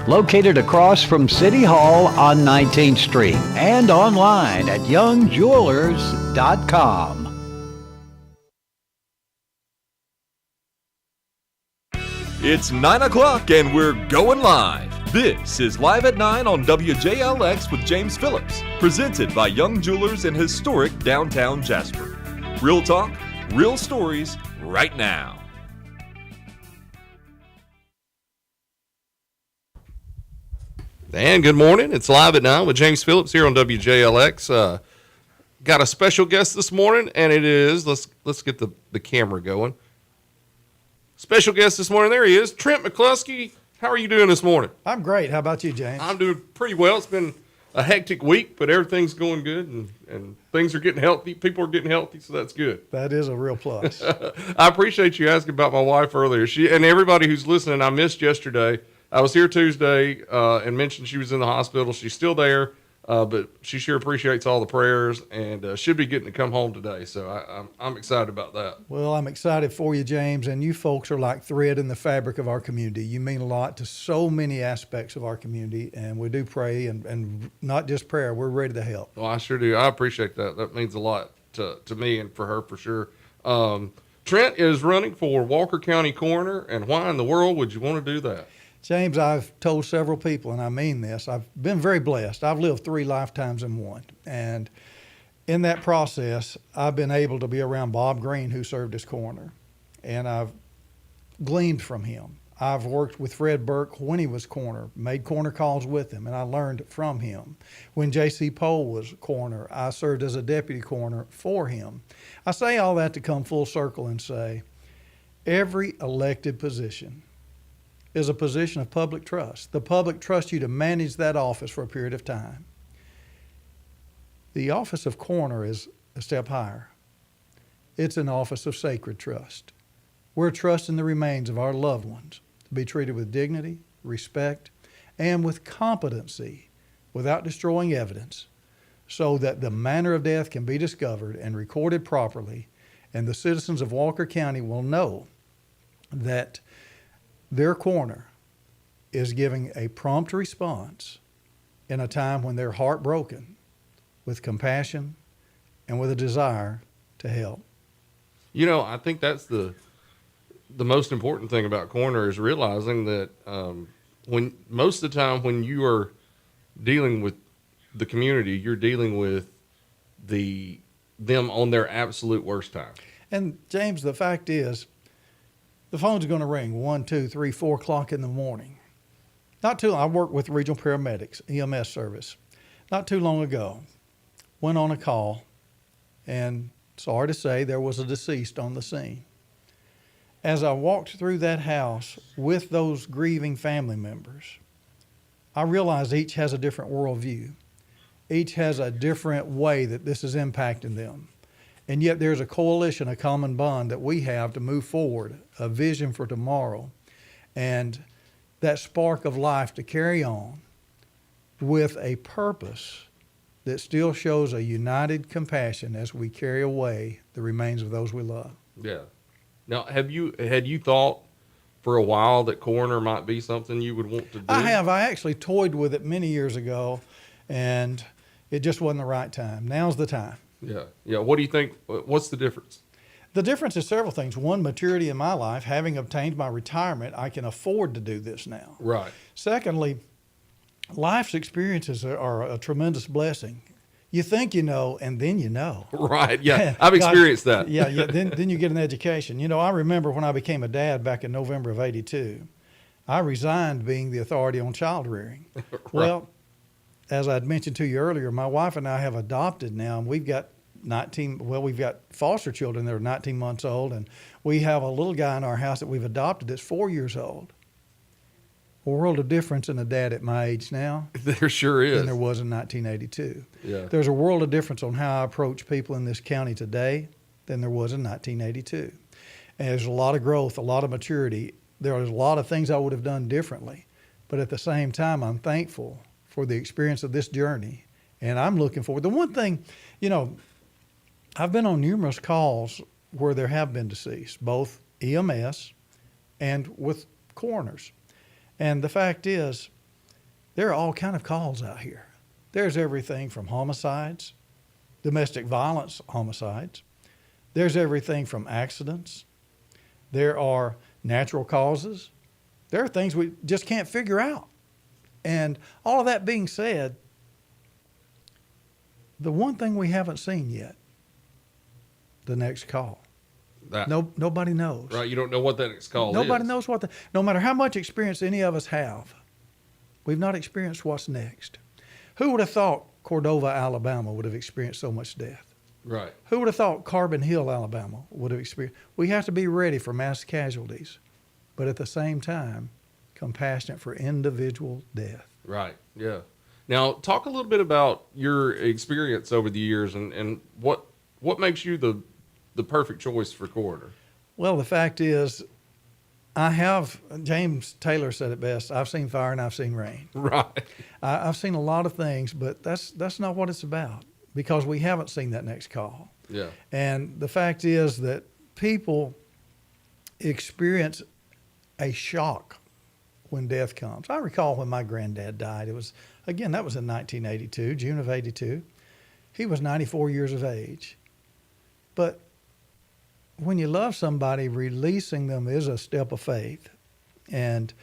located across from City Hall on 19th Street and online at youngjewelers.com. It's 9 o'clock and we're going live. This is Live at 9 on WJLX with James Phillips, presented by Young Jewelers in historic downtown Jasper. Real talk, real stories, right now. And good morning. It's Live at 9 with James Phillips here on WJLX. Got a special guest this morning, and it is, let's get the camera going. Special guest this morning, there he is, Trent McCluskey. How are you doing this morning? I'm great. How about you, James? I'm doing pretty well. It's been a hectic week, but everything's going good, and things are getting healthy. People are getting healthy, so that's good. That is a real plus. I appreciate you asking about my wife earlier. She and everybody who's listening, I missed yesterday. I was here Tuesday and mentioned she was in the hospital. She's still there, but she sure appreciates all the prayers and should be getting to come home today. So I'm excited about that. Well, I'm excited for you, James, and you folks are like thread in the fabric of our community. You mean a lot to so many aspects of our community, and we do pray, and not just prayer. We're ready to help. Well, I sure do. I appreciate that. That means a lot to me and for her for sure. Trent is running for Walker County Coroner, and why in the world would you want to do that? James, I've told several people, and I mean this, I've been very blessed. I've lived 3 lifetimes in one. And in that process, I've been able to be around Bob Green, who served as coroner, and I've gleaned from him. I've worked with Fred Burke when he was coroner, made coroner calls with him, and I learned from him. When J.C. Pohl was coroner, I served as a deputy coroner for him. I say all that to come full circle and say, every elected position is a position of public trust. The public trusts you to manage that office for a period of time. The office of coroner is a step higher. It's an office of sacred trust. We're trusting the remains of our loved ones to be treated with dignity, respect, and with competency without destroying evidence so that the manner of death can be discovered and recorded properly, and the citizens of Walker County will know that their coroner is giving a prompt response in a time when they're heartbroken, with compassion and with a desire to help. You know, I think that's the most important thing about coroner is realizing that when most of the time when you are dealing with the community, you're dealing with them on their absolute worst time. And James, the fact is, the phone's going to ring 1, 2, 3, 4 o'clock in the morning. Not too long. I work with regional paramedics, EMS service. Not too long ago, went on a call, and sorry to say, there was a deceased on the scene. As I walked through that house with those grieving family members, I realized each has a different worldview. Each has a different way that this is impacting them. And yet there's a coalition, a common bond that we have to move forward, a vision for tomorrow, and that spark of life to carry on with a purpose that still shows a united compassion as we carry away the remains of those we love. Yeah. Now, had you thought for a while that coroner might be something you would want to do? I have. I actually toyed with it many years ago, and it just wasn't the right time. Now's the time. Yeah. What do you think? What's the difference? The difference is several things. One, maturity in my life. Having obtained my retirement, I can afford to do this now. Right. Secondly, life's experiences are a tremendous blessing. You think you know, and then you know. Right, yeah. I've experienced that. Yeah. Then you get an education. You know, I remember when I became a dad back in November of '82, I resigned being the authority on child rearing. Right. Well, as I'd mentioned to you earlier, my wife and I have adopted now, and we've got we've got foster children that are 19 months old, and we have a little guy in our house that we've adopted that's 4 years old. A world of difference in a dad at my age now. There sure is. Than there was in 1982. Yeah. There's a world of difference on how I approach people in this county today than there was in 1982. And there's a lot of growth, a lot of maturity. There's a lot of things I would have done differently. But at the same time, I'm thankful for the experience of this journey. And I'm looking forward. The one thing, you know, I've been on numerous calls where there have been deceased, both EMS and with coroners. And the fact is, There are all kind of calls out here. There's everything from homicides, domestic violence homicides. There's everything from accidents. There are natural causes. There are things we just can't figure out. And all of that being said, the one thing we haven't seen yet, the next call. Nobody knows. Right, you don't know what that next call is. Nobody knows no matter how much experience any of us have, we've not experienced what's next. Who would have thought Cordova, Alabama would have experienced so much death? Right. Who would have thought Carbon Hill, Alabama would have experienced? We have to be ready for mass casualties, but at the same time, compassionate for individual death. Right, yeah. Now, talk a little bit about your experience over the years and what makes you the perfect choice for coroner. Well, the fact is, James Taylor said it best, I've seen fire and I've seen rain. Right. I've seen a lot of things, but that's not what it's about, because we haven't seen that next call. Yeah. And the fact is that people experience a shock when death comes. I recall when my granddad died. That was in 1982, June of 82. He was 94 years of age. But when you love somebody, releasing them is a step of faith. And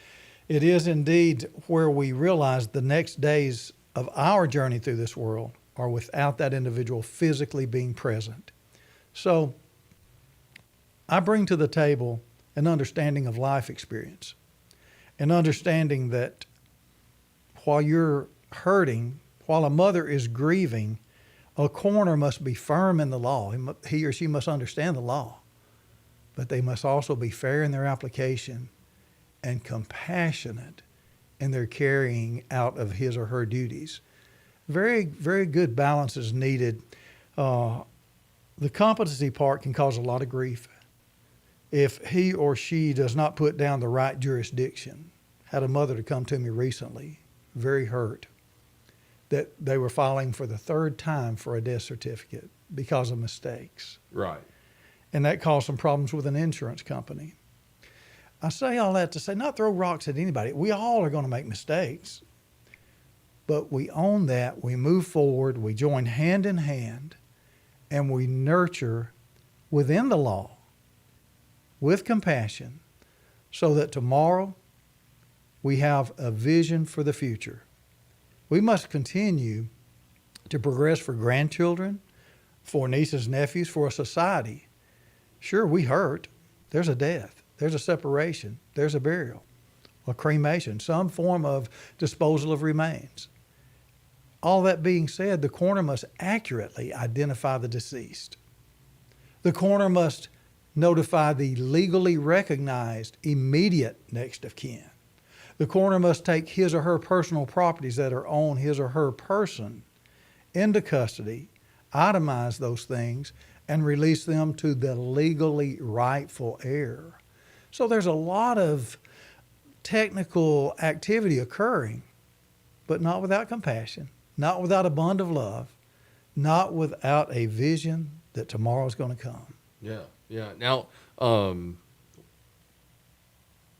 it is indeed where we realize the next days of our journey through this world are without that individual physically being present. So I bring to the table an understanding of life experience, an understanding that while you're hurting, while a mother is grieving, a coroner must be firm in the law. He or she must understand the law, but they must also be fair in their application and compassionate in their carrying out of his or her duties. Very, very good balance is needed. The competency part can cause a lot of grief if he or she does not put down the right jurisdiction. Had a mother to come to me recently, very hurt, that they were filing for the third time for a death certificate because of mistakes. Right. And that caused some problems with an insurance company. I say all that to say, not throw rocks at anybody. We all are going to make mistakes, but we own that. We move forward. We join hand in hand, and we nurture within the law with compassion so that tomorrow we have a vision for the future. We must continue to progress for grandchildren, for nieces, nephews, for a society. Sure, we hurt. There's a death. There's a separation. There's a burial, a cremation, some form of disposal of remains. All that being said, the coroner must accurately identify the deceased. The coroner must notify the legally recognized immediate next of kin. The coroner must take his or her personal properties that are on his or her person into custody, itemize those things, and release them to the legally rightful heir. So there's a lot of technical activity occurring, but not without compassion, not without a bond of love, not without a vision that tomorrow's going to come. Yeah, yeah. Now,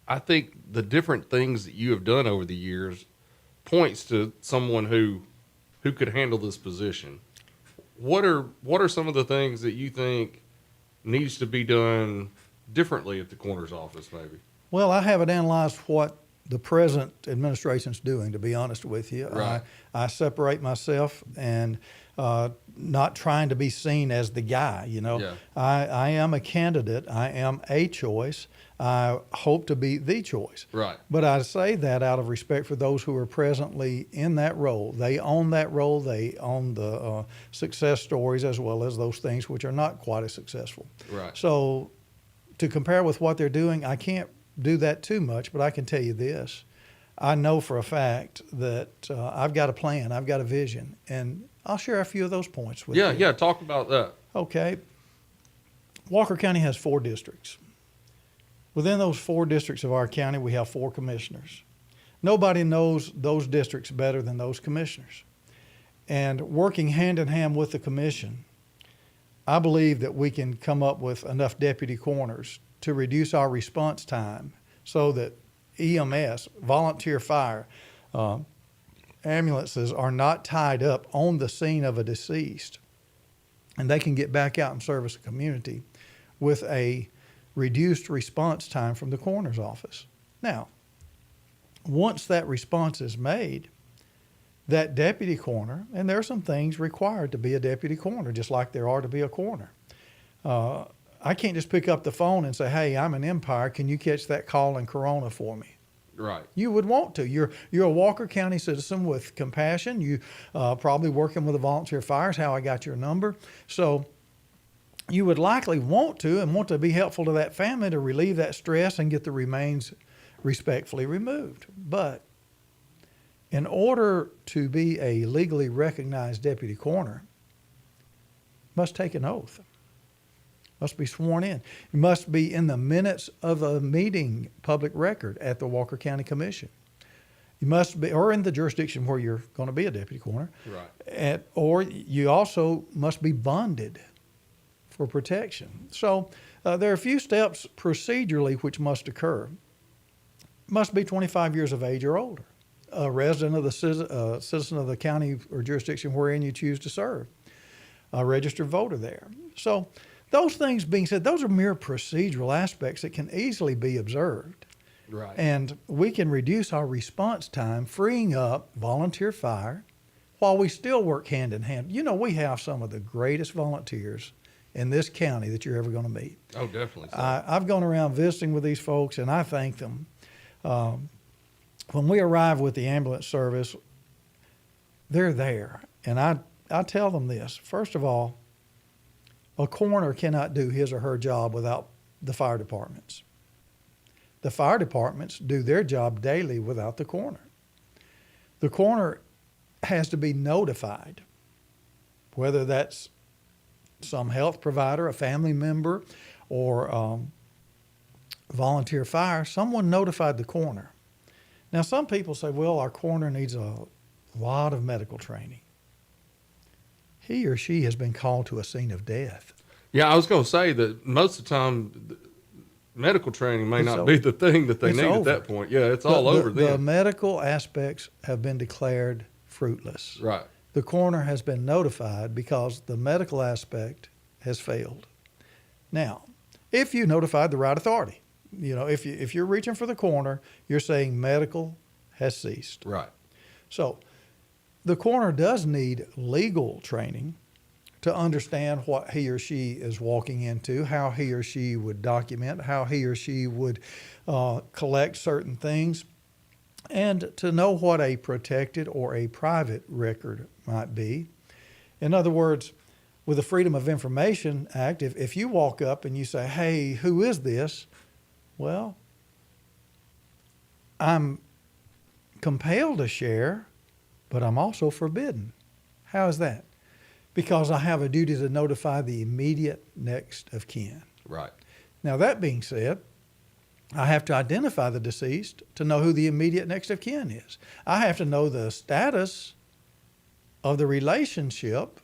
I think the different things that you have done over the years points to someone who could handle this position. What are some of the things that you think needs to be done differently at the coroner's office, maybe? Well, I haven't analyzed what the present administration's doing, to be honest with you. Right. I separate myself and not trying to be seen as the guy, you know. Yeah. I am a candidate. I am a choice. I hope to be the choice. Right. But I say that out of respect for those who are presently in that role. They own that role. They own the success stories as well as those things which are not quite as successful. Right. So to compare with what they're doing, I can't do that too much, but I can tell you this. I know for a fact that I've got a plan, I've got a vision, and I'll share a few of those points with you. Yeah, talk about that. Okay. Walker County has 4 districts. Within those 4 districts of our county, we have 4 commissioners. Nobody knows those districts better than those commissioners. And working hand in hand with the commission, I believe that we can come up with enough deputy coroners to reduce our response time so that EMS, volunteer fire, ambulances are not tied up on the scene of a deceased, and they can get back out and service the community with a reduced response time from the coroner's office. Now, once that response is made, that deputy coroner, and there are some things required to be a deputy coroner, just like there are to be a coroner. I can't just pick up the phone and say, hey, I'm an Empire, can you catch that call in Corona for me? Right. You would want to. You're a Walker County citizen with compassion. You probably working with a volunteer fire is how I got your number. So you would likely want to be helpful to that family to relieve that stress and get the remains respectfully removed. But in order to be a legally recognized deputy coroner, must take an oath, must be sworn in. You must be in the minutes of a meeting, public record at the Walker County Commission. You must be, or in the jurisdiction where you're going to be a deputy coroner. Right. Or you also must be bonded for protection. So there are a few steps procedurally which must occur. Must be 25 years of age or older. A resident of the citizen of the county or jurisdiction wherein you choose to serve. A registered voter there. So those things being said, those are mere procedural aspects that can easily be observed. Right. And we can reduce our response time, freeing up volunteer fire while we still work hand in hand. You know, we have some of the greatest volunteers in this county that you're ever going to meet. Oh, definitely. So. I've gone around visiting with these folks, and I thank them. When we arrive with the ambulance service, they're there. And I tell them this. First of all, a coroner cannot do his or her job without the fire departments. The fire departments do their job daily without the coroner. The coroner has to be notified, whether that's some health provider, a family member, or volunteer fire. Someone notified the coroner. Now, some people say, well, our coroner needs a lot of medical training. He or she has been called to a scene of death. Yeah, I was going to say that most of the time, medical training may not be the thing that they need at that point. Yeah, it's all over then. The medical aspects have been declared fruitless. Right. The coroner has been notified because the medical aspect has failed. Now, if you notified the right authority, you know, if you're reaching for the coroner, you're saying medical has ceased. Right. So the coroner does need legal training to understand what he or she is walking into, how he or she would document, how he or she would collect certain things, and to know what a protected or a private record might be. In other words, with the Freedom of Information Act, if you walk up and you say, hey, who is this? Well, I'm compelled to share, but I'm also forbidden. How is that? Because I have a duty to notify the immediate next of kin. Right. Now, that being said, I have to identify the deceased to know who the immediate next of kin is. I have to know the status of the relationship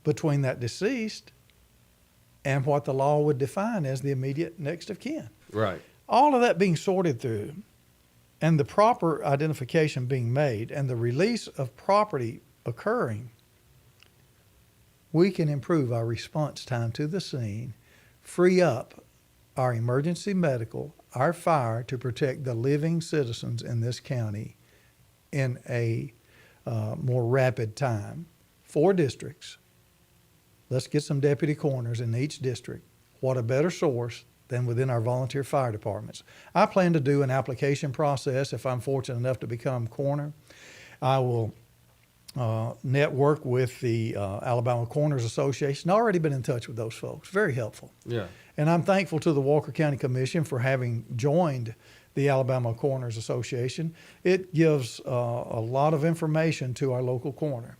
between that deceased and what the law would define as the immediate next of kin. Right. All of that being sorted through and the proper identification being made and the release of property occurring, we can improve our response time to the scene, free up our emergency medical, our fire to protect the living citizens in this county in a more rapid time. 4 districts. Let's get some deputy coroners in each district. What a better source than within our volunteer fire departments. I plan to do an application process if I'm fortunate enough to become coroner. I will network with the Alabama Coroners Association. I've already been in touch with those folks. Very helpful. Yeah. And I'm thankful to the Walker County Commission for having joined the Alabama Coroners Association. It gives a lot of information to our local coroner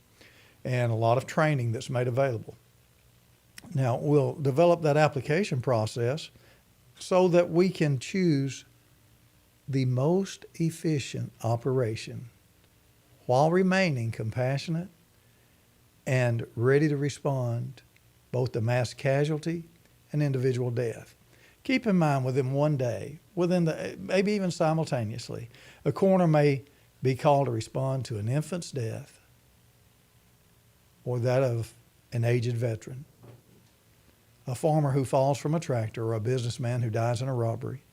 and a lot of training that's made available. Now, we'll develop that application process so that we can choose the most efficient operation while remaining compassionate and ready to respond both to mass casualty and individual death. Keep in mind, within one day, maybe even simultaneously, a coroner may be called to respond to an infant's death or that of an aged veteran, a farmer who falls from a tractor, or a businessman who dies in a robbery.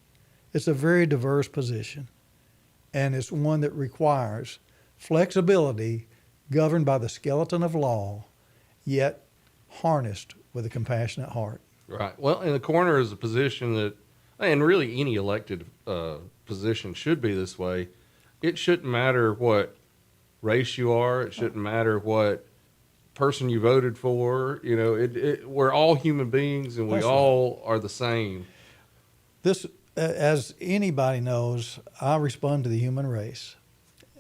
It's a very diverse position, and it's one that requires flexibility governed by the skeleton of law, yet harnessed with a compassionate heart. Right. Well, and the coroner is a position that, and really any elected position should be this way. It shouldn't matter what race you are. It shouldn't matter what person you voted for. You know, we're all human beings, and we That's all are the same. This, as anybody knows, I respond to the human race,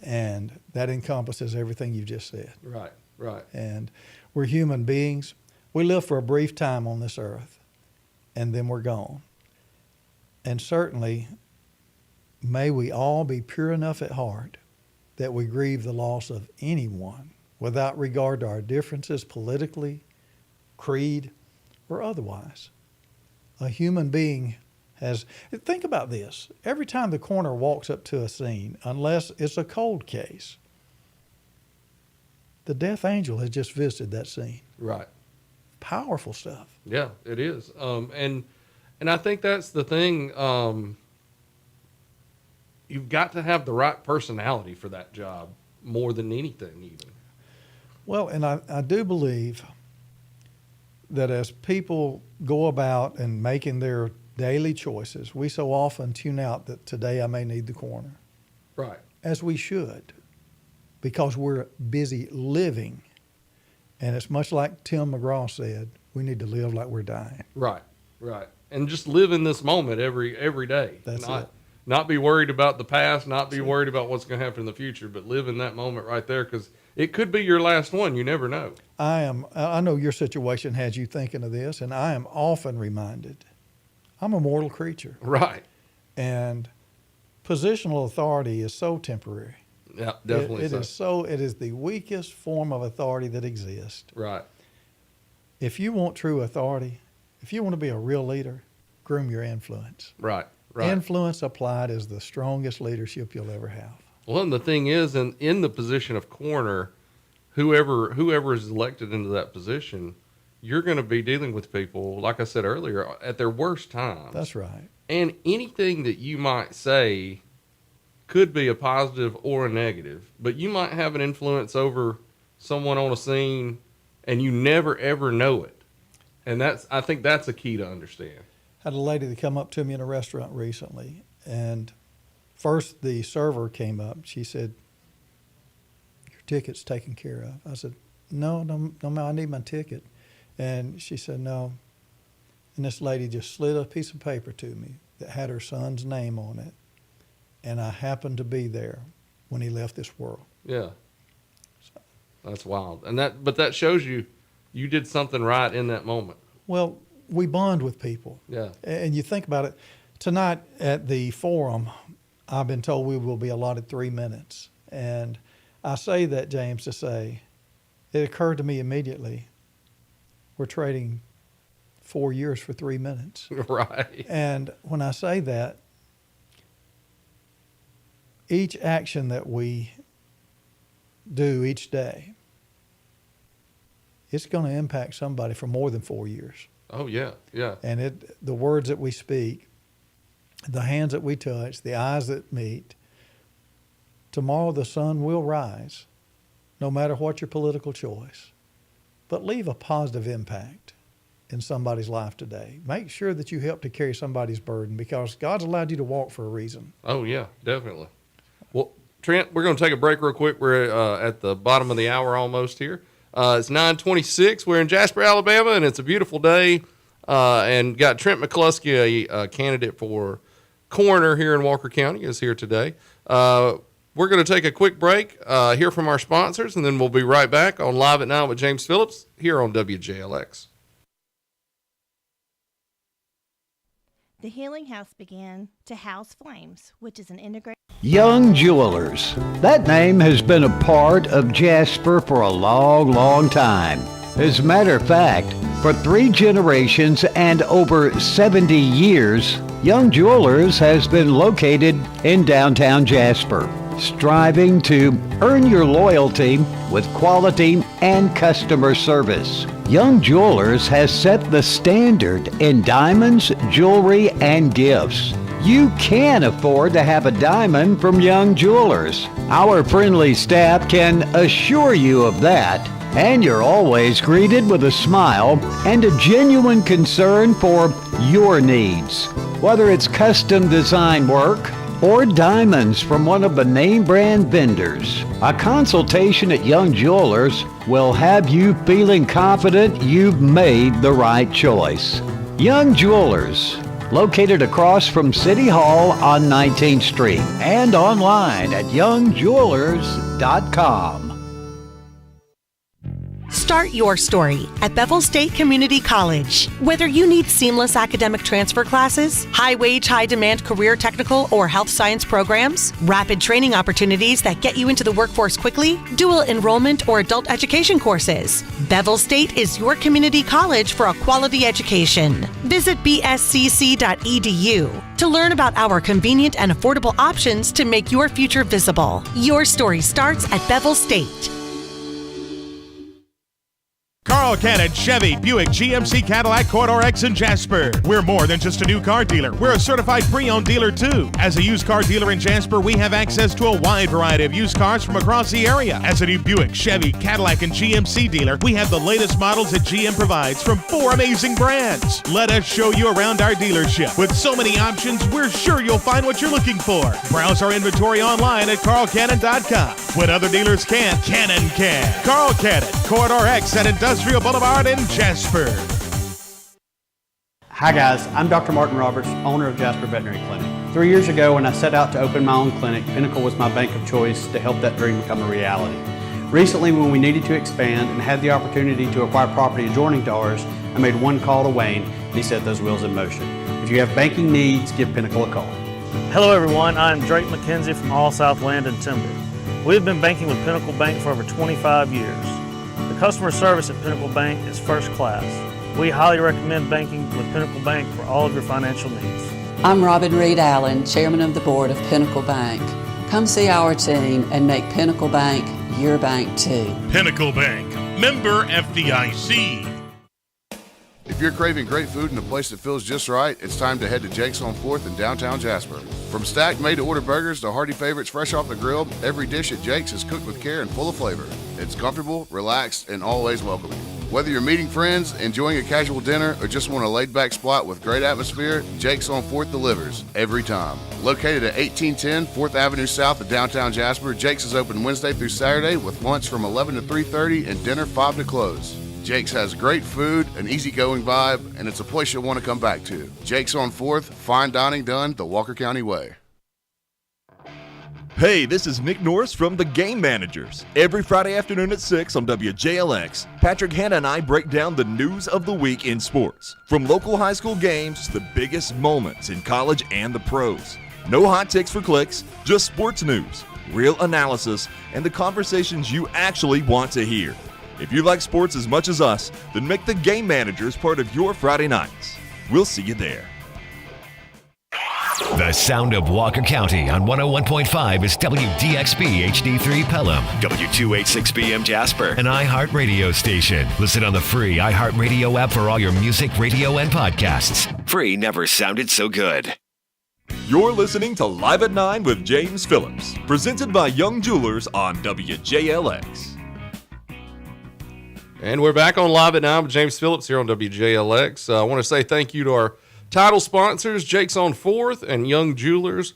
and that encompasses everything you just said. Right, right. And we're human beings. We live for a brief time on this earth, and then we're gone. And certainly, may we all be pure enough at heart that we grieve the loss of anyone without regard to our differences politically, creed, or otherwise. A human being has, think about this. Every time the coroner walks up to a scene, unless it's a cold case, the death angel has just visited that scene. Right. Powerful stuff. Yeah, it is. And I think that's the thing. You've got to have the right personality for that job more than anything, even. Well, and I do believe that as people go about and making their daily choices, we so often tune out that today I may need the coroner. Right. As we should, because we're busy living. And it's much like Tim McGraw said, we need to live like we're dying. Right, right. And just live in this moment every day. That's it. Not be worried about the past, not be worried about what's going to happen in the future, but live in that moment right there, because it could be your last one. You never know. I know your situation has you thinking of this, and I am often reminded, I'm a mortal creature. Right. And positional authority is so temporary. Yeah, definitely. It is the weakest form of authority that exists. Right. If you want true authority, if you want to be a real leader, groom your influence. Right. Right. Influence applied is the strongest leadership you'll ever have. Well, and the thing is, in the position of coroner, whoever is elected into that position, you're going to be dealing with people, like I said earlier, at their worst times. That's right. And anything that you might say could be a positive or a negative, but you might have an influence over someone on a scene, and you never ever know it. And I think that's a key to understand. Had a lady that come up to me in a restaurant recently, and first the server came up. She said, "Your ticket's taken care of." I said, No, I need my ticket. And she said, "No." And this lady just slid a piece of paper to me that had her son's name on it. And I happened to be there when he left this world. Yeah. That's wild. But that shows you did something right in that moment. Well, we bond with people. Yeah. And you think about it. Tonight at the forum, I've been told we will be allotted 3 minutes. And I say that, James, to say, it occurred to me immediately, we're trading 4 years for 3 minutes. Right. And when I say that, each action that we do each day, it's going to impact somebody for more than 4 years. Oh, yeah, yeah. And the words that we speak, the hands that we touch, the eyes that meet, tomorrow the sun will rise, no matter what your political choice. But leave a positive impact in somebody's life today. Make sure that you help to carry somebody's burden, because God's allowed you to walk for a reason. Oh, yeah, definitely. Well, Trent, we're going to take a break real quick. We're at the bottom of the hour almost here. It's 9:26. We're in Jasper, Alabama, and it's a beautiful day. And got Trent McCluskey, a candidate for coroner here in Walker County, is here today. We're going to take a quick break, hear from our sponsors, and then we'll be right back on Live at 9 with James Phillips here on WJLX. The Healing House began to house Flames, which is an integrated... Young Jewelers. That name has been a part of Jasper for a long, long time. As a matter of fact, for 3 generations and over 70 years, Young Jewelers has been located in downtown Jasper. striving to earn your loyalty with quality and customer service. Young Jewelers has set the standard in diamonds, jewelry, and gifts. You can afford to have a diamond from Young Jewelers. Our friendly staff can assure you of that. And you're always greeted with a smile and a genuine concern for your needs. Whether it's custom design work or diamonds from one of the name brand vendors, a consultation at Young Jewelers will have you feeling confident you've made the right choice. Young Jewelers, located across from City Hall on 19th Street and online at youngjewelers.com. Start your story at Bevel State Community College. Whether you need seamless academic transfer classes, high-wage, high-demand career technical or health science programs, rapid training opportunities that get you into the workforce quickly, dual enrollment or adult education courses, Bevel State is your community college for a quality education. Visit bscc.edu to learn about our convenient and affordable options to make your future visible. Your story starts at Bevel State. Carl Cannon, Chevy, Buick, GMC, Cadillac, Corridor X, and Jasper. We're more than just a new car dealer. We're a certified pre-owned dealer, too. As a used car dealer in Jasper, we have access to a wide variety of used cars from across the area. As a new Buick, Chevy, Cadillac, and GMC dealer, we have the latest models that GM provides from 4 amazing brands. Let us show you around our dealership. With so many options, we're sure you'll find what you're looking for. Browse our inventory online at carlcannon.com. When other dealers can't, Cannon can. Carl Cannon, Corridor X at Industrial Boulevard in Jasper. Hi guys, I'm Dr. Martin Roberts, owner of Jasper Veterinary Clinic. 3 years ago when I set out to open my own clinic, Pinnacle was my bank of choice to help that dream become a reality. Recently when we needed to expand and had the opportunity to acquire property adjoining to ours, I made one call to Wayne and he set those wheels in motion. If you have banking needs, give Pinnacle a call. Hello everyone, I'm Drake McKenzie from All South Land and Timber. We've been banking with Pinnacle Bank for over 25 years. The customer service at Pinnacle Bank is first class. We highly recommend banking with Pinnacle Bank for all of your financial needs. I'm Robin Reed Allen, Chairman of the Board of Pinnacle Bank. Come see our team and make Pinnacle Bank your bank too. Pinnacle Bank, member FDIC. If you're craving great food in a place that feels just right, it's time to head to Jake's on 4th in downtown Jasper. From stacked made-to-order burgers to hearty favorites fresh off the grill, every dish at Jake's is cooked with care and full of flavor. It's comfortable, relaxed, and always welcoming. Whether you're meeting friends, enjoying a casual dinner, or just want a laid-back spot with great atmosphere, Jake's on 4th delivers every time. Located at 1810 4th Avenue South of downtown Jasper, Jake's is open Wednesday through Saturday with lunch from 11 to 3:30 and dinner 5 to close. Jake's has great food, an easygoing vibe, and it's a place you'll want to come back to. Jake's on 4th, fine dining done the Walker County way. Hey, this is Nick Norris from The Game Managers. Every Friday afternoon at 6 on WJLX, Patrick Hanna and I break down the news of the week in sports. From local high school games to the biggest moments in college and the pros. No hot takes for clicks, just sports news, real analysis, and the conversations you actually want to hear. If you like sports as much as us, then make The Game Managers part of your Friday nights. We'll see you there. The sound of Walker County on 101.5 is WDXB HD3 Pelham, W286BM Jasper, an iHeartRadio station. Listen on the free iHeartRadio app for all your music, radio, and podcasts. Free never sounded so good. You're listening to Live at 9 with James Phillips, presented by Young Jewelers on WJLX. And we're back on Live at 9 with James Phillips here on WJLX. I want to say thank you to our title sponsors, Jake's on 4th and Young Jewelers.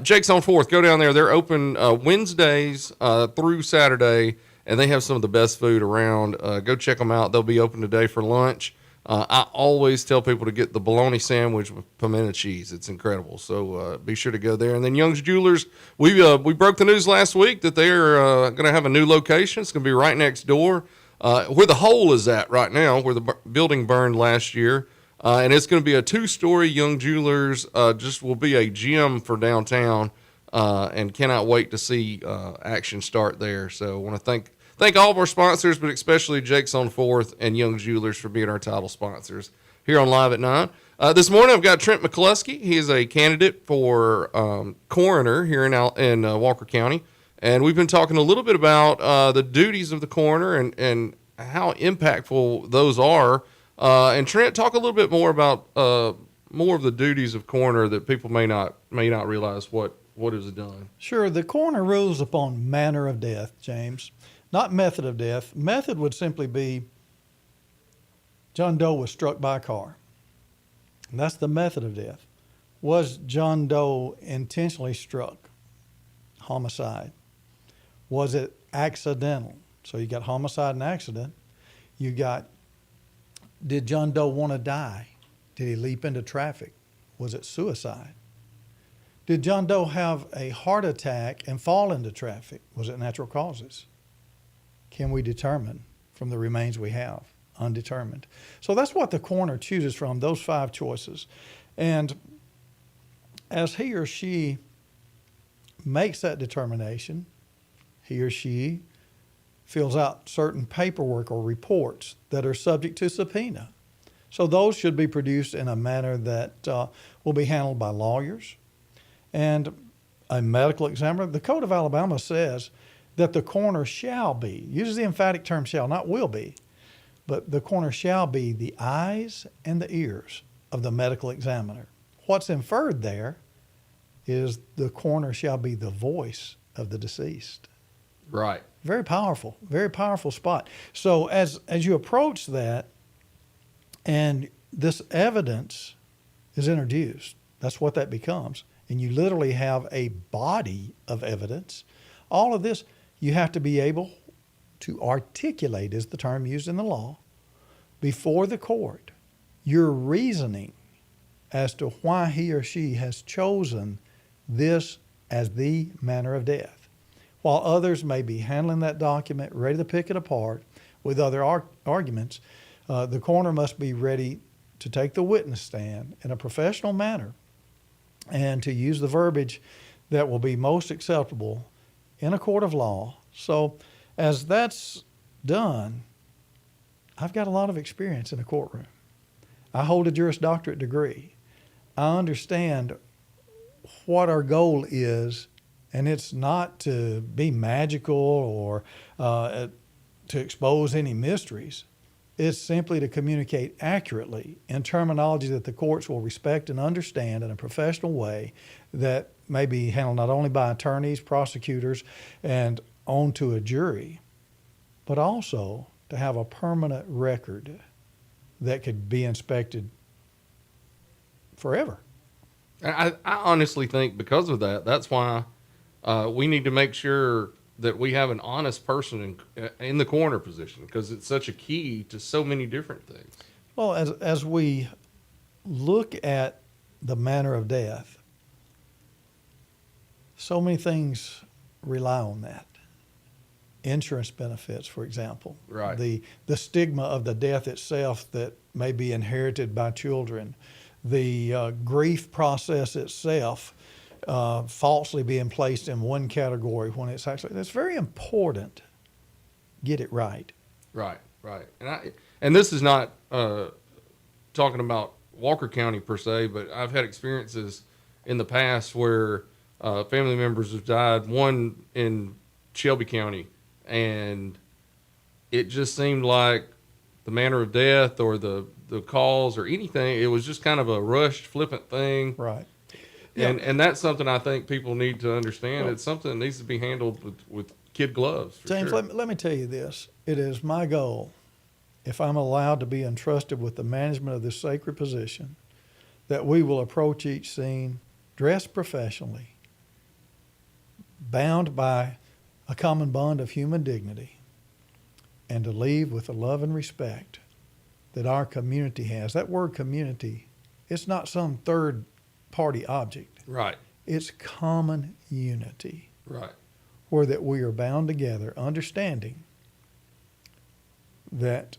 Jake's on 4th, go down there. They're open Wednesdays through Saturday, and they have some of the best food around. Go check them out. They'll be open today for lunch. I always tell people to get the bologna sandwich with pimento cheese. It's incredible. So be sure to go there. And then Young's Jewelers, we broke the news last week that they're going to have a new location. It's going to be right next door. Where the hole is at right now, where the building burned last year. And it's going to be a 2-story Young Jewelers, just will be a gym for downtown, and cannot wait to see action start there. So I want to thank all of our sponsors, but especially Jake's on 4th and Young Jewelers for being our title sponsors here on Live at 9. This morning I've got Trent McCluskey. He is a candidate for coroner here in Walker County. And we've been talking a little bit about the duties of the coroner and how impactful those are. And Trent, talk a little bit more about more of the duties of coroner that people may not realize what is done. Sure. The coroner rules upon manner of death, James, not method of death. Method would simply be John Doe was struck by a car. And that's the method of death. Was John Doe intentionally struck? Homicide. Was it accidental? So you got homicide and accident. You got, did John Doe want to die? Did he leap into traffic? Was it suicide? Did John Doe have a heart attack and fall into traffic? Was it natural causes? Can we determine from the remains we have? Undetermined. So that's what the coroner chooses from, those 5 choices. And as he or she makes that determination, he or she fills out certain paperwork or reports that are subject to subpoena. So those should be produced in a manner that will be handled by lawyers and a medical examiner. The Code of Alabama says that the coroner shall be, uses the emphatic term shall, not will be, but the coroner shall be the eyes and the ears of the medical examiner. What's inferred there is the coroner shall be the voice of the deceased. Right. Very powerful spot. So as you approach that and this evidence is introduced, that's what that becomes. And you literally have a body of evidence. All of this, you have to be able to articulate, is the term used in the law, before the court, your reasoning as to why he or she has chosen this as the manner of death. While others may be handling that document, ready to pick it apart with other arguments, the coroner must be ready to take the witness stand in a professional manner and to use the verbiage that will be most acceptable in a court of law. So as that's done, I've got a lot of experience in a courtroom. I hold a Juris Doctorate degree. I understand what our goal is, and it's not to be magical or to expose any mysteries. It's simply to communicate accurately in terminology that the courts will respect and understand in a professional way that may be handled not only by attorneys, prosecutors, and on to a jury, but also to have a permanent record that could be inspected forever. I honestly think because of that, that's why we need to make sure that we have an honest person in the coroner position, because it's such a key to so many different things. Well, as we look at the manner of death, so many things rely on that. Insurance benefits, for example. Right. The stigma of the death itself that may be inherited by children. The grief process itself falsely being placed in one category when it's actually, that's very important. Get it right. Right. And this is not talking about Walker County per se, but I've had experiences in the past where family members have died, one in Shelby County, and it just seemed like the manner of death or the cause or anything, it was just kind of a rushed, flippant thing. Right. And that's something I think people need to understand. Well, it's something that needs to be handled with kid gloves. James, sure. let me tell you this. It is my goal, if I'm allowed to be entrusted with the management of this sacred position, that we will approach each scene dressed professionally, bound by a common bond of human dignity, and to leave with the love and respect that our community has. That word community, it's not some third party object. Right. It's common unity. Right. Where that we are bound together, understanding that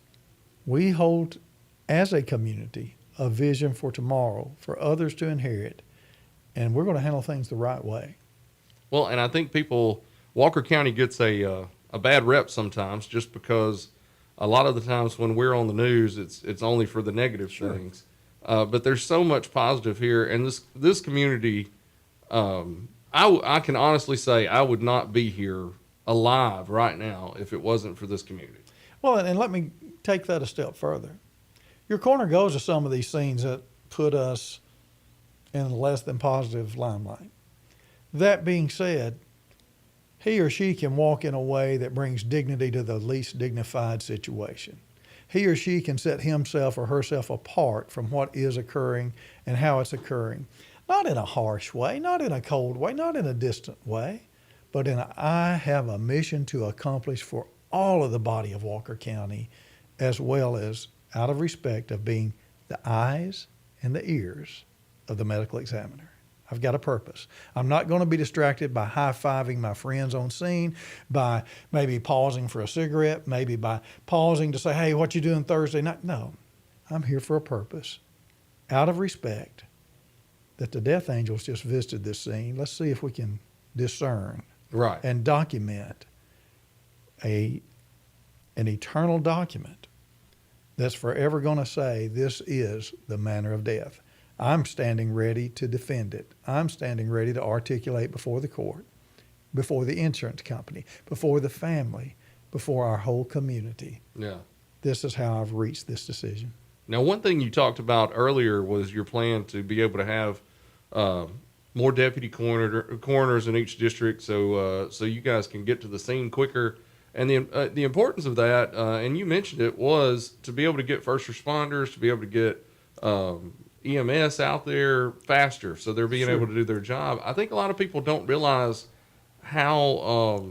we hold as a community a vision for tomorrow, for others to inherit, and we're going to handle things the right way. Well, and I think Walker County gets a bad rep sometimes just because a lot of the times when we're on the news, it's only for the negative things. But there's so much positive here, and this community, I can honestly say I would not be here alive right now if it wasn't for this community. Well, and let me take that a step further. Your coroner goes to some of these scenes that put us in a less than positive limelight. That being said, he or she can walk in a way that brings dignity to the least dignified situation. He or she can set himself or herself apart from what is occurring and how it's occurring. Not in a harsh way, not in a cold way, not in a distant way, but in a, I have a mission to accomplish for all of the body of Walker County, as well as out of respect of being the eyes and the ears of the medical examiner. I've got a purpose. I'm not going to be distracted by high-fiving my friends on scene, by maybe pausing for a cigarette, maybe by pausing to say, hey, what you doing Thursday night? No, I'm here for a purpose. Out of respect that the death angels just visited this scene, let's see if we can discern and document an eternal document that's forever going to say this is the manner of death. I'm standing ready to defend it. I'm standing ready to articulate before the court, before the insurance company, before the family, before our whole community. Yeah. This is how I've reached this decision. Now, one thing you talked about earlier was your plan to be able to have more deputy coroners in each district, so you guys can get to the scene quicker. And the importance of that, and you mentioned it, was to be able to get first responders, to be able to get EMS out there faster, so they're being able to do their job. I think a lot of people don't realize how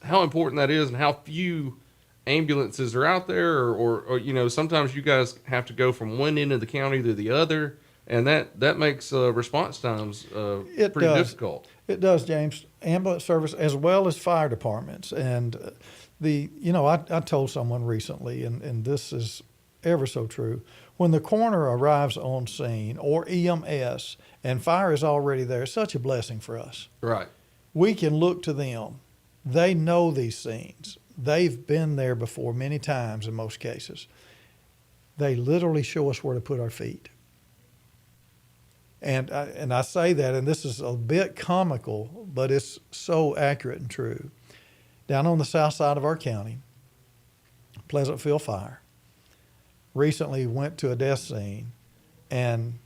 important that is, and how few ambulances are out there, or you know, sometimes you guys have to go from one end of the county to the other, and that makes response times pretty difficult. It does, James. Ambulance service as well as fire departments. And I told someone recently, and this is ever so true, when the coroner arrives on scene, or EMS, and fire is already there, it's such a blessing for us. Right. We can look to them. They know these scenes. They've been there before many times in most cases. They literally show us where to put our feet. And I say that, and this is a bit comical, but it's so accurate and true. Down on the south side of our county, Pleasantville Fire recently went to a death scene, and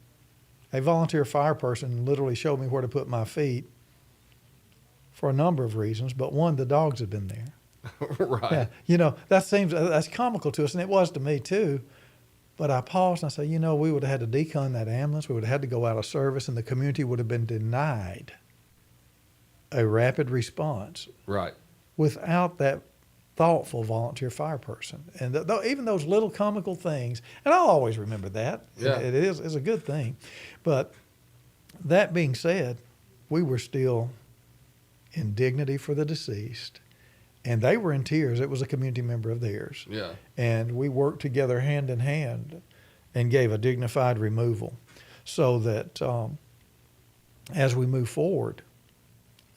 a volunteer fire person literally showed me where to put my feet for a number of reasons, but one, the dogs had been there. Right. Yeah, that's comical to us, and it was to me too. But I paused and I said, we would have had to decon that ambulance. We would have had to go out of service, and the community would have been denied a rapid response. Right. Without that thoughtful volunteer fire person. And even those little comical things, and I'll always remember that. Yeah. It is a good thing. But that being said, we were still in dignity for the deceased. And they were in tears. It was a community member of theirs. Yeah. And we worked together hand in hand and gave a dignified removal so that as we move forward,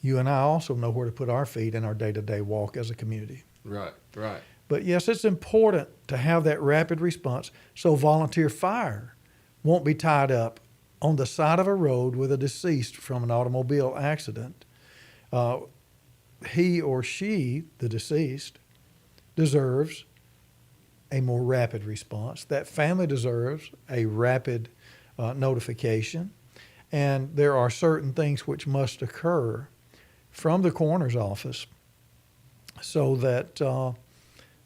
you and I also know where to put our feet in our day-to-day walk as a community. Right, right. But yes, it's important to have that rapid response so volunteer fire won't be tied up on the side of a road with a deceased from an automobile accident. He or she, the deceased, deserves a more rapid response. That family deserves a rapid notification. And there are certain things which must occur from the coroner's office so that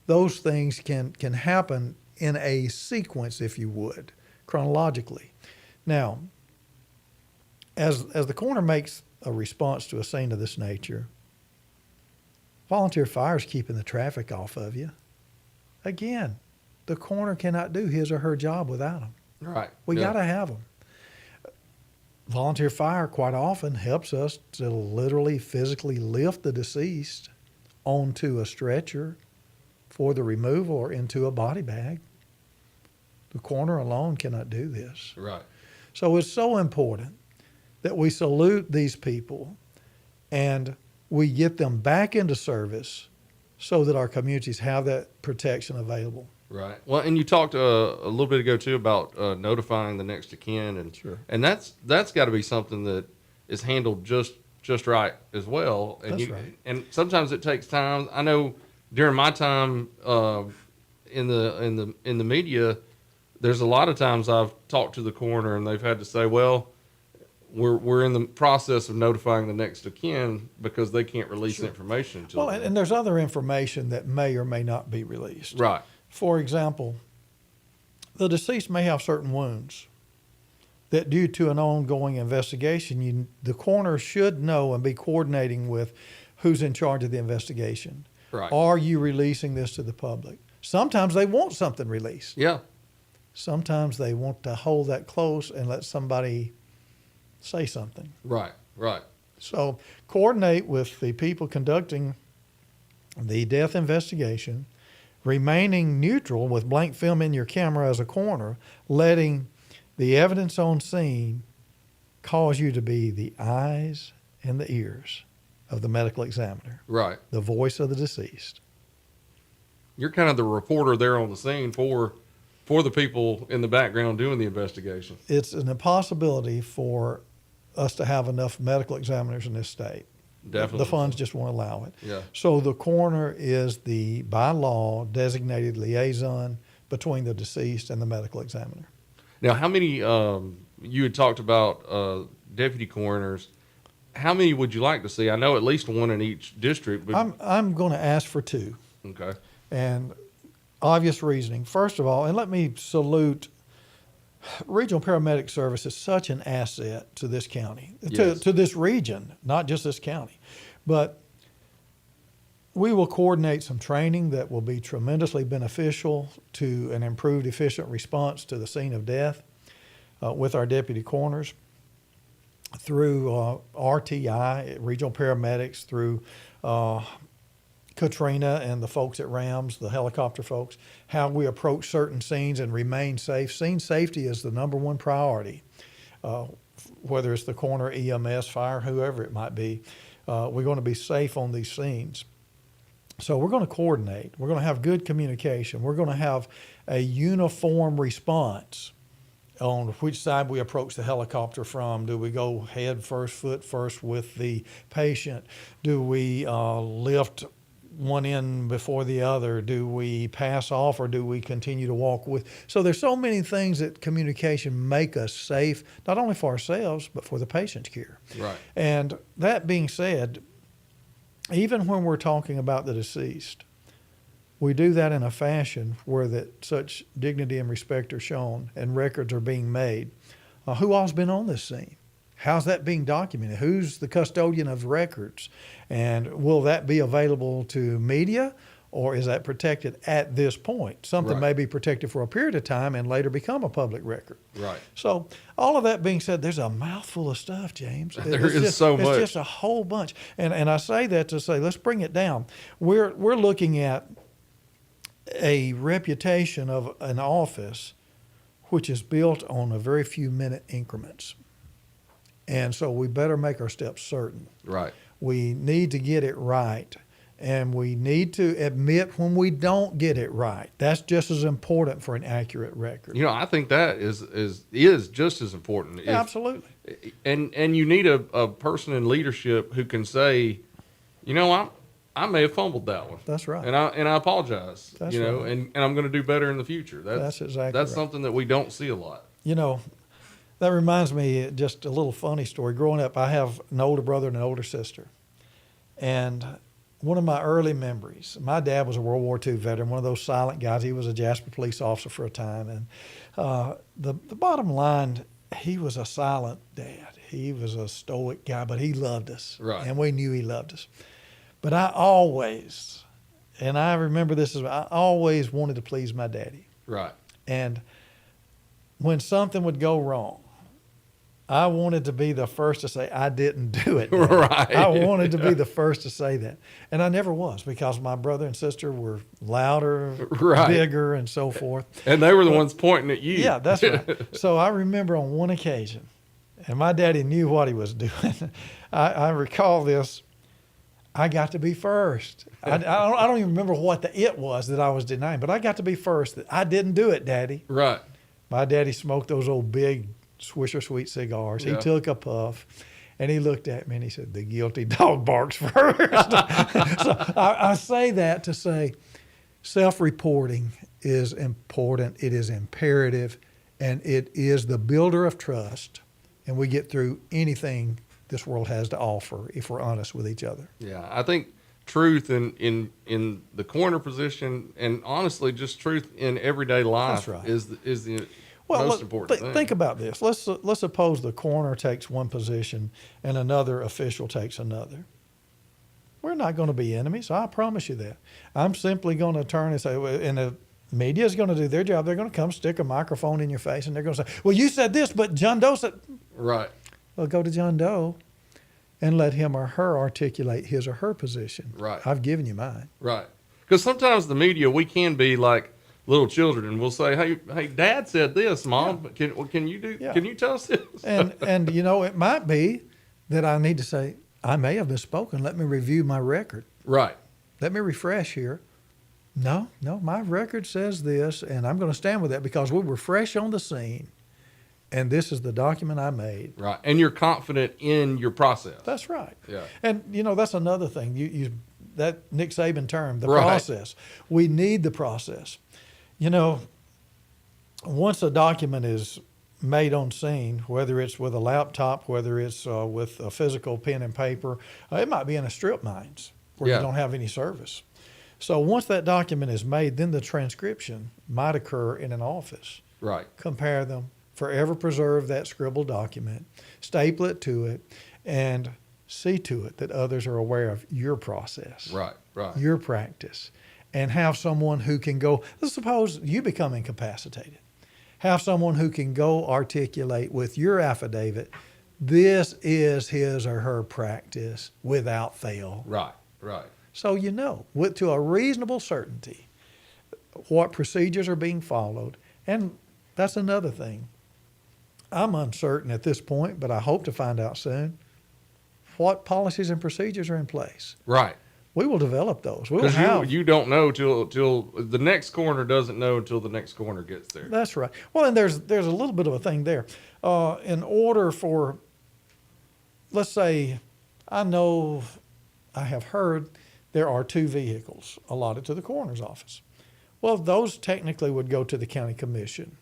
those things can happen in a sequence, if you would, chronologically. Now, as the coroner makes a response to a scene of this nature, volunteer fire is keeping the traffic off of you. Again, the coroner cannot do his or her job without them. Right. We got to have them. Volunteer fire quite often helps us to literally physically lift the deceased onto a stretcher for the removal or into a body bag. The coroner alone cannot do this. Right. So it's so important that we salute these people and we get them back into service so that our communities have that protection available. Right. Well, and you talked a little bit ago too about notifying the next of kin, and Sure. and that's got to be something that is handled just right as well. And That's right. And sometimes it takes time. I know during my time in the media, there's a lot of times I've talked to the coroner and they've had to say, well, we're in the process of notifying the next of kin because they can't release information to Well, and there's other information that may or may not be released. Right. For example, the deceased may have certain wounds that, due to an ongoing investigation, the coroner should know and be coordinating with who's in charge of the investigation. Right. Are you releasing this to the public? Sometimes they want something released. Yeah. Sometimes they want to hold that close and let somebody say something. Right. Right. So coordinate with the people conducting the death investigation, remaining neutral with blank film in your camera as a coroner, letting the evidence on scene cause you to be the eyes and the ears of the medical examiner. Right. The voice of the deceased. You're kind of the reporter there on the scene for the people in the background doing the investigation. It's an impossibility for us to have enough medical examiners in this state. Definitely. The funds just won't allow it. Yeah. So the coroner is the, by law, designated liaison between the deceased and the medical examiner. Now, how many, you had talked about deputy coroners. How many would you like to see? I know at least one in each district. But I'm going to ask for 2. Okay. And obvious reasoning. First of all, and let me salute Regional Paramedic Service is such an asset to this county, Yes. to this region, not just this county. But we will coordinate some training that will be tremendously beneficial to an improved, efficient response to the scene of death with our deputy coroners through RTI, regional paramedics, through Katrina and the folks at Rams, the helicopter folks, how we approach certain scenes and remain safe. Scene safety is the number one priority, whether it's the coroner, EMS, fire, whoever it might be. We're going to be safe on these scenes. So we're going to coordinate. We're going to have good communication. We're going to have a uniform response on which side we approach the helicopter from. Do we go head first, foot first with the patient? Do we lift one in before the other? Do we pass off or do we continue to walk with? So there's so many things that communication make us safe, not only for ourselves, but for the patient's care. Right. And that being said, even when we're talking about the deceased, we do that in a fashion where that such dignity and respect are shown and records are being made. Who all's been on this scene? How's that being documented? Who's the custodian of records? And will that be available to media, or is that protected at this point? Something Right. may be protected for a period of time and later become a public record. Right. So all of that being said, there's a mouthful of stuff, James. There is so much. It's just a whole bunch. And I say that to say, let's bring it down. We're looking at a reputation of an office which is built on a very few minute increments. And so we better make our steps certain. Right. We need to get it right. And we need to admit when we don't get it right. That's just as important for an accurate record. You know, I think that is just as important. Yeah, absolutely. And you need a person in leadership who can say, you know, I may have fumbled that one. That's right. And I apologize. That's you know, right. and I'm going to do better in the future. That's exactly That's right. something that we don't see a lot. You know, that reminds me just a little funny story. Growing up, I have an older brother and an older sister. And one of my early memories, my dad was a World War II veteran, one of those silent guys. He was a Jasper police officer for a time. And the bottom line, he was a silent dad. He was a stoic guy, but he loved us. Right. And we knew he loved us. But I always, and I remember this, I always wanted to please my daddy. Right. And when something would go wrong, I wanted to be the first to say, I didn't do it. Dad. Right. I wanted to be the first to say that. And I never was, because my brother and sister were louder, Right. bigger, and so forth. And they were the ones pointing at you. Yeah, that's right. So I remember on one occasion, and my daddy knew what he was doing. I recall this. I got to be first. I don't even remember what the it was that I was denying, but I got to be first. I didn't do it, Daddy. Right. My daddy smoked those old big Swisher Sweet cigars. Yeah. He took a puff, and he looked at me and he said, "The guilty dog barks first." So I say that to say self-reporting is important. It is imperative, and it is the builder of trust, and we get through anything this world has to offer if we're honest with each other. Yeah, I think truth in the coroner position, and honestly, just truth in everyday life That's right. is the Well, most important thing. think about this. Let's suppose the coroner takes one position and another official takes another. We're not going to be enemies. I promise you that. I'm simply going to turn and say, and the media is going to do their job. They're going to come stick a microphone in your face, and they're going to say, "Well, you said this, but John Doe said." Right. Well, go to John Doe and let him or her articulate his or her position. Right. I've given you mine. Right. Because sometimes the media, we can be like little children, and we'll say, "Hey, Dad said this, Mom. But can you tell us this?" And you know, it might be that I need to say, I may have misspoken. Let me review my record. Right. Let me refresh here. No, my record says this, and I'm going to stand with that because we were fresh on the scene, and this is the document I made. Right. And you're confident in your process. That's right. Yeah. And, you know, that's another thing. You that Nick Saban term, the Right. process. We need the process. You know, once a document is made on scene, whether it's with a laptop, whether it's with a physical pen and paper, it might be in a strip mines where Yeah. you don't have any service. So once that document is made, then the transcription might occur in an office. Right. Compare them, forever preserve that scribbled document, staple it to it, and see to it that others are aware of your process, Right. Right. your practice, and have someone who can go, let's suppose you become incapacitated. Have someone who can go articulate with your affidavit, this is his or her practice without fail. Right. Right. So you know, to a reasonable certainty, what procedures are being followed. And that's another thing. I'm uncertain at this point, but I hope to find out soon what policies and procedures are in place. Right. We will develop those. We will Because have. you don't know till the next coroner doesn't know until the next coroner gets there. That's right. Well, and there's a little bit of a thing there. In order for, let's say, I know, I have heard there are 2 vehicles allotted to the coroner's office. Well, those technically would go to the county commission,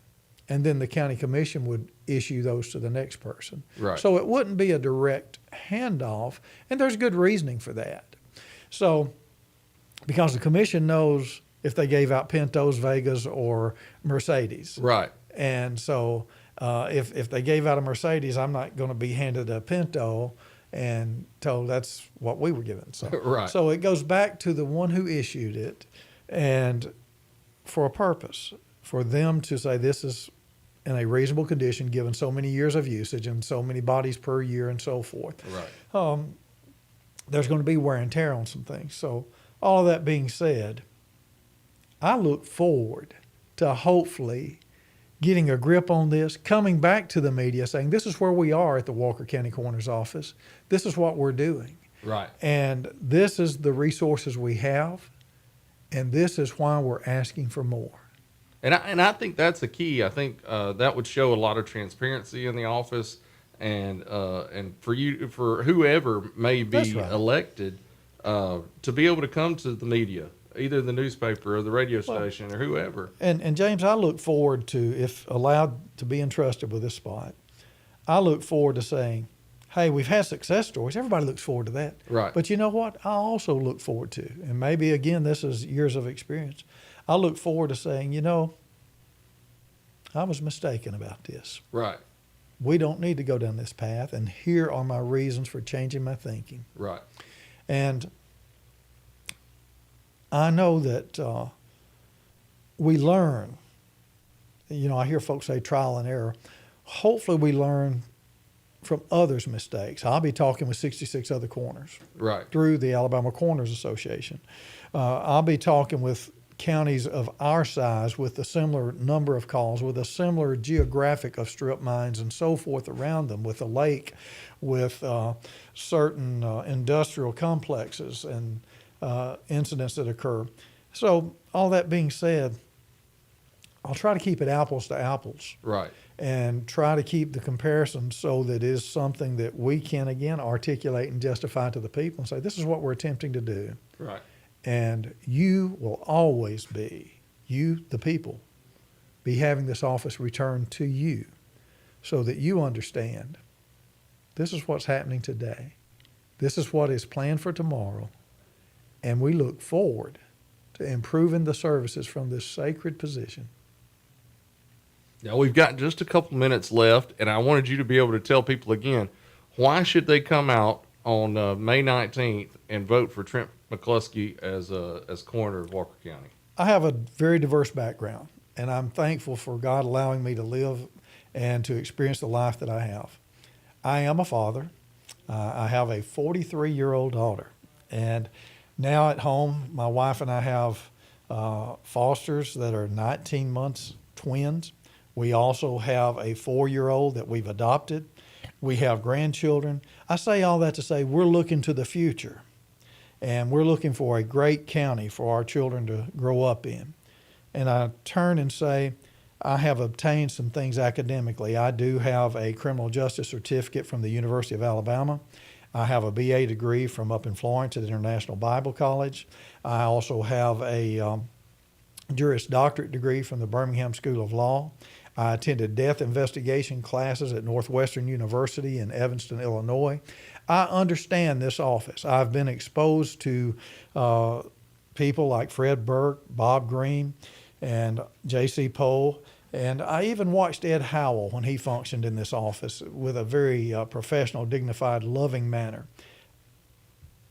and then the county commission would issue those to the next person. Right. So it wouldn't be a direct handoff, and there's good reasoning for that. So, because the commission knows if they gave out Pintos, Vegas, or Mercedes. Right. And so if they gave out a Mercedes, I'm not going to be handed a Pinto and told that's what we were given. So, Right. So it goes back to the one who issued it, and for a purpose, for them to say this is in a reasonable condition given so many years of usage and so many bodies per year and so forth. Right. There's going to be wear and tear on some things. So all of that being said, I look forward to hopefully getting a grip on this, coming back to the media saying this is where we are at the Walker County Coroner's Office. This is what we're doing. Right. And this is the resources we have, and this is why we're asking for more. And I think that's the key. I think that would show a lot of transparency in the office, and for whoever may be That's right. elected to be able to come to the media, either the newspaper or the radio station or whoever. And James, I look forward to, if allowed to be entrusted with this spot, I look forward to saying, hey, we've had success stories. Everybody looks forward to that. Right. But you know what? I also look forward to, and maybe again, this is years of experience, I look forward to saying, you know, I was mistaken about this. Right. We don't need to go down this path, and here are my reasons for changing my thinking. Right. And I know that we learn. You know, I hear folks say trial and error. Hopefully we learn from others' mistakes. I'll be talking with 66 other coroners Right. through the Alabama Coroners Association. I'll be talking with counties of our size with a similar number of calls, with a similar geographic of strip mines and so forth around them, with a lake, with certain industrial complexes and incidents that occur. So all that being said, I'll try to keep it apples to apples. Right. And try to keep the comparison so that it is something that we can, again, articulate and justify to the people and say, this is what we're attempting to do. Right. And you will always be, you, the people, be having this office returned to you so that you understand this is what's happening today. This is what is planned for tomorrow. And we look forward to improving the services from this sacred position. Now, we've got just a couple minutes left, and I wanted you to be able to tell people again, why should they come out on May 19th and vote for Trent McCluskey as coroner of Walker County? I have a very diverse background, and I'm thankful for God allowing me to live and to experience the life that I have. I am a father. I have a 43-year-old daughter, and now at home, my wife and I have fosters that are 19 months twins. We also have a 4-year-old that we've adopted. We have grandchildren. I say all that to say we're looking to the future, and we're looking for a great county for our children to grow up in. And I turn and say, I have obtained some things academically. I do have a criminal justice certificate from the University of Alabama. I have a BA degree from up in Florence at International Bible College. I also have a Juris Doctorate degree from the Birmingham School of Law. I attended death investigation classes at Northwestern University in Evanston, Illinois. I understand this office. I've been exposed to people like Fred Burke, Bob Green, and J.C. Pohl. And I even watched Ed Howell when he functioned in this office with a very professional, dignified, loving manner.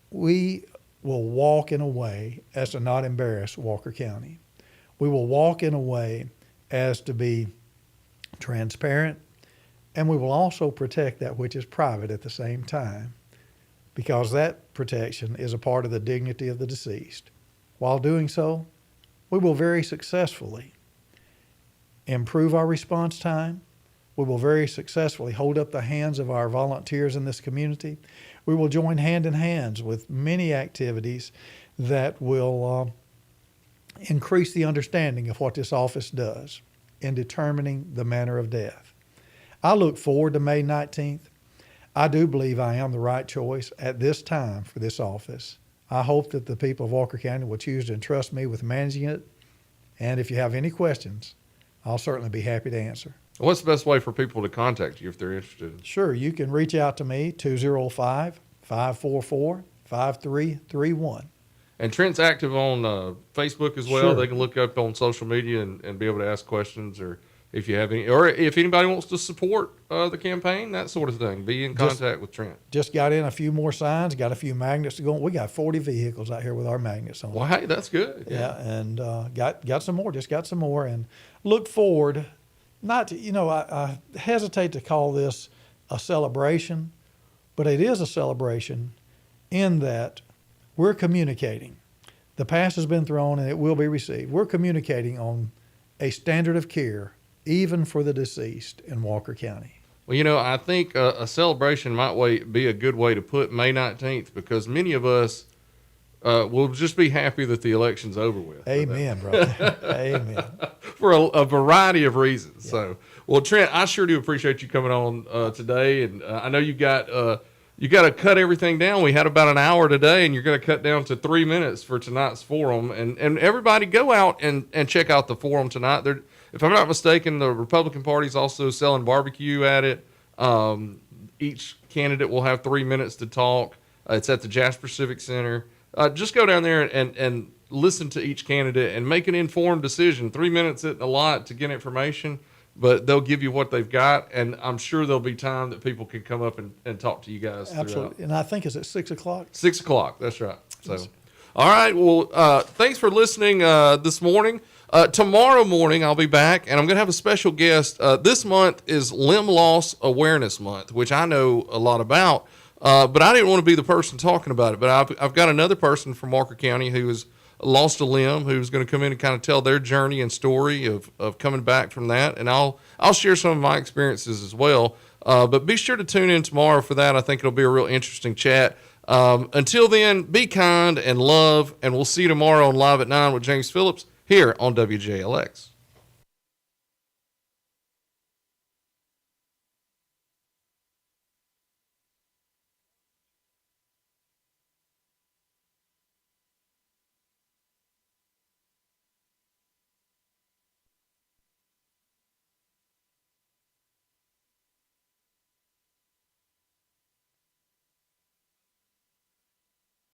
We will walk in a way as to not embarrass Walker County. We will walk in a way as to be transparent, and we will also protect that which is private at the same time, because that protection is a part of the dignity of the deceased. While doing so, we will very successfully improve our response time. We will very successfully hold up the hands of our volunteers in this community. We will join hand in hands with many activities that will increase the understanding of what this office does in determining the manner of death. I look forward to May 19th. I do believe I am the right choice at this time for this office. I hope that the people of Walker County will choose to entrust me with managing it. And if you have any questions, I'll certainly be happy to answer. What's the best way for people to contact you if they're interested? Sure, you can reach out to me, 205-544-5331. And Trent's active on Facebook as well. Sure. They can look up on social media and be able to ask questions, or if you have any, or if anybody wants to support the campaign, that sort of thing. Be in contact with Trent. Just got in a few more signs, got a few magnets to go. We got 40 vehicles out here with our magnets on. Well, hey, that's good. Yeah, and got some more. Just got some more, and look forward. Not to, I hesitate to call this a celebration, but it is a celebration in that we're communicating. The past has been thrown and it will be received. We're communicating on a standard of care, even for the deceased in Walker County. Well, I think a celebration might be a good way to put May 19th, because many of us will just be happy that the election's over with. Amen, brother. Amen. For a variety of reasons. Yeah. So, well, Trent, I sure do appreciate you coming on today. And I know you got to cut everything down. We had about an hour today, and you're going to cut down to 3 minutes for tonight's forum. And everybody go out and check out the forum tonight. If I'm not mistaken, the Republican Party's also selling barbecue at it. Each candidate will have 3 minutes to talk. It's at the Jasper Civic Center. Just go down there and listen to each candidate and make an informed decision. 3 minutes isn't a lot to get information, but they'll give you what they've got, and I'm sure there'll be time that people can come up and talk to you guys. Absolutely. And I think it's at 6 o'clock. 6 o'clock, that's right. So, all right, well, thanks for listening this morning. Tomorrow morning, I'll be back, and I'm going to have a special guest. This month is Limb Loss Awareness Month, which I know a lot about, but I didn't want to be the person talking about it. But I've got another person from Walker County who is lost a limb who's going to come in and kind of tell their journey and story of coming back from that. And I'll share some of my experiences as well. But be sure to tune in tomorrow for that. I think it'll be a real interesting chat. Until then, be kind and love, and we'll see you tomorrow on Live at 9 with James Phillips here on WJLX.